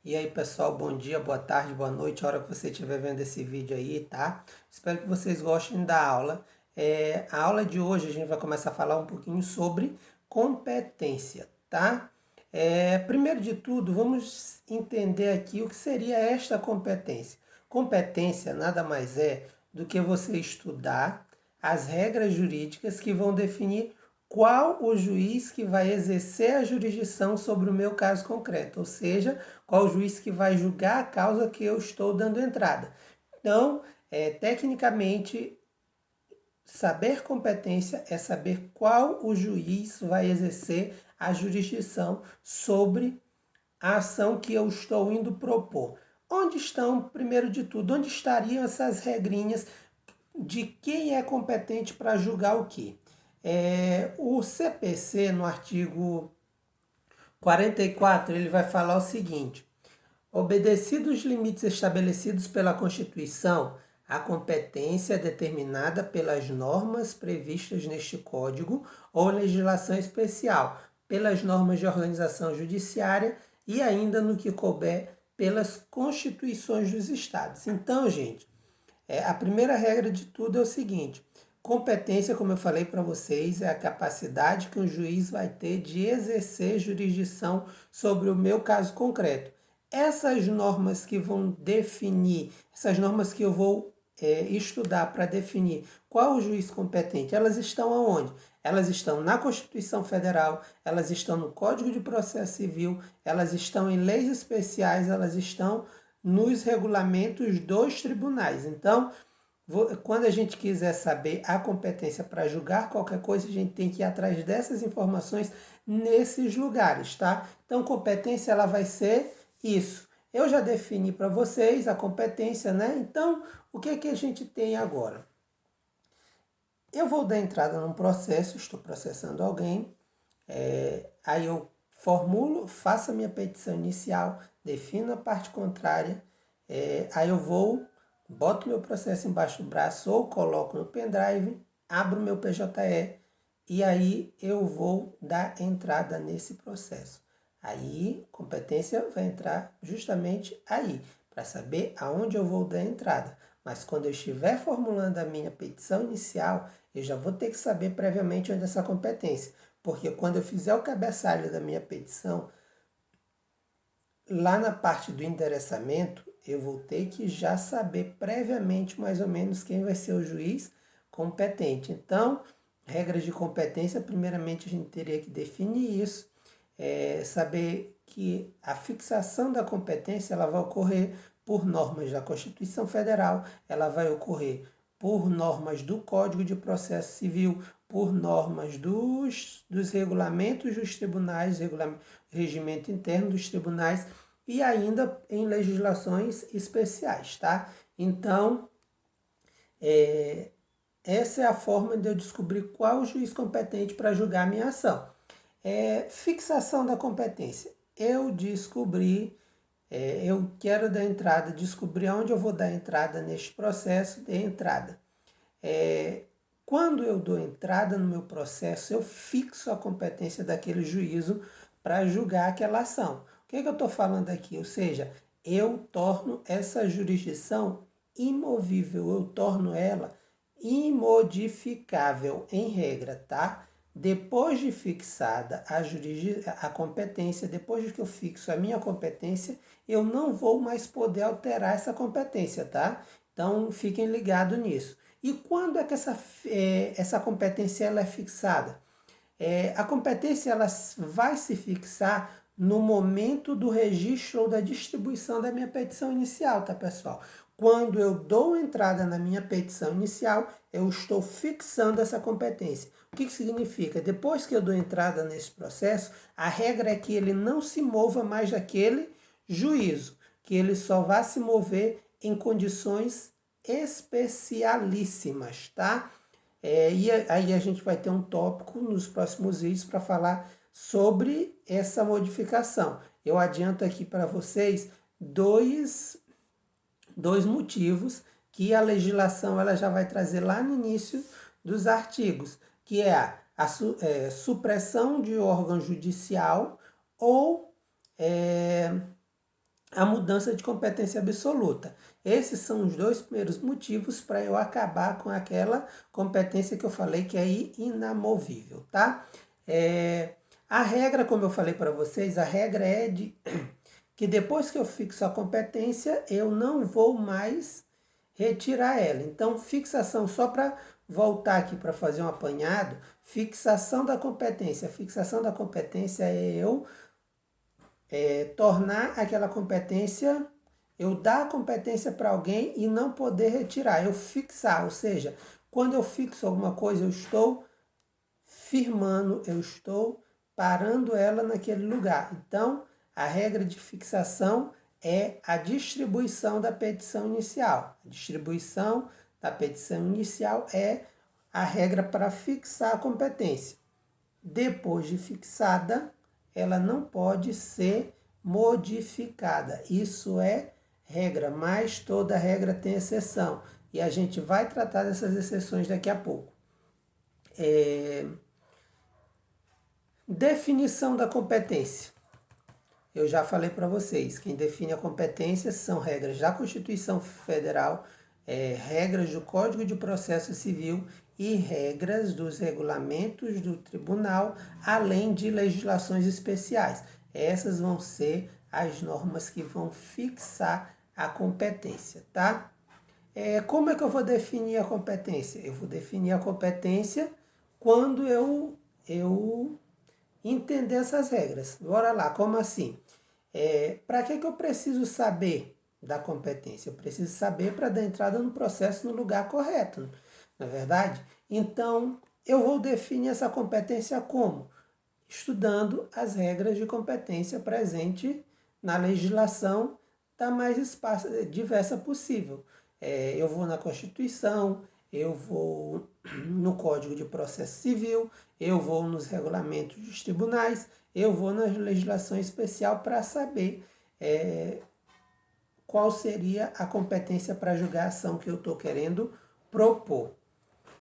E aí pessoal, bom dia, boa tarde, boa noite, a hora que você estiver vendo esse vídeo aí, tá? Espero que vocês gostem da aula. A aula de hoje a gente vai começar a falar um pouquinho sobre competência, tá? Primeiro de tudo, vamos entender aqui o que seria esta competência. Competência nada mais é do que você estudar as regras jurídicas que vão definir qual o juiz que vai exercer a jurisdição sobre o meu caso concreto, ou seja, qual o juiz que vai julgar a causa que eu estou dando entrada. Então, tecnicamente, saber competência é saber qual o juiz vai exercer a jurisdição sobre a ação que eu estou indo propor. Onde estão, primeiro de tudo, onde estariam essas regrinhas de quem é competente para julgar o quê? O CPC, no artigo 44, ele vai falar o seguinte: obedecidos os limites estabelecidos pela Constituição, a competência é determinada pelas normas previstas neste Código ou legislação especial, pelas normas de organização judiciária e ainda no que couber pelas constituições dos estados. Então, gente, a primeira regra de tudo é o seguinte: competência, como eu falei para vocês, é a capacidade que um juiz vai ter de exercer jurisdição sobre o meu caso concreto. Essas normas que vão definir, essas normas que eu vou estudar para definir qual o juiz competente, elas estão aonde? Elas estão na Constituição Federal, elas estão no Código de Processo Civil, elas estão em leis especiais, elas estão nos regulamentos dos tribunais. Então, quando a gente quiser saber a competência para julgar qualquer coisa, a gente tem que ir atrás dessas informações nesses lugares, tá? Então, competência ela vai ser isso. Eu já defini para vocês a competência, né? Então, o que é que a gente tem agora? Eu vou dar entrada num processo, estou processando alguém, aí eu formulo, faço a minha petição inicial, defino a parte contrária, aí eu vou, boto meu processo embaixo do braço ou coloco no pendrive, abro meu PJE e aí eu vou dar entrada nesse processo. Aí, competência vai entrar justamente aí, para saber aonde eu vou dar entrada. Mas quando eu estiver formulando a minha petição inicial, eu já vou ter que saber previamente onde é essa competência. Porque quando eu fizer o cabeçalho da minha petição, lá na parte do endereçamento, eu vou ter que já saber previamente mais ou menos quem vai ser o juiz competente. Então, regras de competência, primeiramente a gente teria que definir isso, saber que a fixação da competência ela vai ocorrer por normas da Constituição Federal, ela vai ocorrer por normas do Código de Processo Civil, por normas dos regulamentos dos tribunais, regimento interno dos tribunais e ainda em legislações especiais, tá? Então, essa é a forma de eu descobrir qual o juiz competente para julgar a minha ação. Fixação da competência. Eu descobri, eu quero dar entrada, descobrir onde eu vou dar entrada neste processo de entrada. Quando eu dou entrada no meu processo, eu fixo a competência daquele juízo para julgar aquela ação. O que eu estou falando aqui? Ou seja, eu torno essa jurisdição imovível, eu torno ela imodificável em regra, tá? Depois de fixada a competência, depois de que eu fixo a minha competência, eu não vou mais poder alterar essa competência, tá? Então, fiquem ligados nisso. E quando é que essa competência ela é fixada? A competência ela vai se fixar no momento do registro ou da distribuição da minha petição inicial, tá, pessoal? Quando eu dou entrada na minha petição inicial, eu estou fixando essa competência. O que significa? Depois que eu dou entrada nesse processo, a regra é que ele não se mova mais daquele juízo, que ele só vai se mover em condições especialíssimas, tá? E aí a gente vai ter um tópico nos próximos vídeos para falar sobre essa modificação. Eu adianto aqui para vocês dois motivos que a legislação ela já vai trazer lá no início dos artigos, que é a supressão de órgão judicial ou mudança de competência absoluta. Esses são os dois primeiros motivos para eu acabar com aquela competência que eu falei que é inamovível, tá? A regra, como eu falei para vocês, a regra é de que depois que eu fixo a competência, eu não vou mais retirar ela. Então, fixação, só para voltar aqui para fazer um apanhado, fixação da competência. Fixação da competência é eu tornar aquela competência, eu dar a competência para alguém e não poder retirar, eu fixar, ou seja, quando eu fixo alguma coisa, eu estou firmando, eu estou parando ela naquele lugar. Então, a regra de fixação é a distribuição da petição inicial. A distribuição da petição inicial é a regra para fixar a competência. Depois de fixada, ela não pode ser modificada. Isso é regra, mas toda regra tem exceção. E a gente vai tratar dessas exceções daqui a pouco. Definição da competência. Eu já falei para vocês, quem define a competência são regras da Constituição Federal, regras do Código de Processo Civil e regras dos regulamentos do tribunal, além de legislações especiais. Essas vão ser as normas que vão fixar a competência, tá? Como é que eu vou definir a competência? Eu vou definir a competência quando eu entender essas regras. Bora lá, como assim? Para que eu preciso saber da competência? Eu preciso saber para dar entrada no processo no lugar correto, não é verdade? Então, eu vou definir essa competência como? Estudando as regras de competência presente na legislação da mais diversa possível. Eu vou na Constituição, eu vou no Código de Processo Civil, eu vou nos regulamentos dos tribunais, eu vou na legislação especial para saber qual seria a competência para julgar a ação que eu estou querendo propor.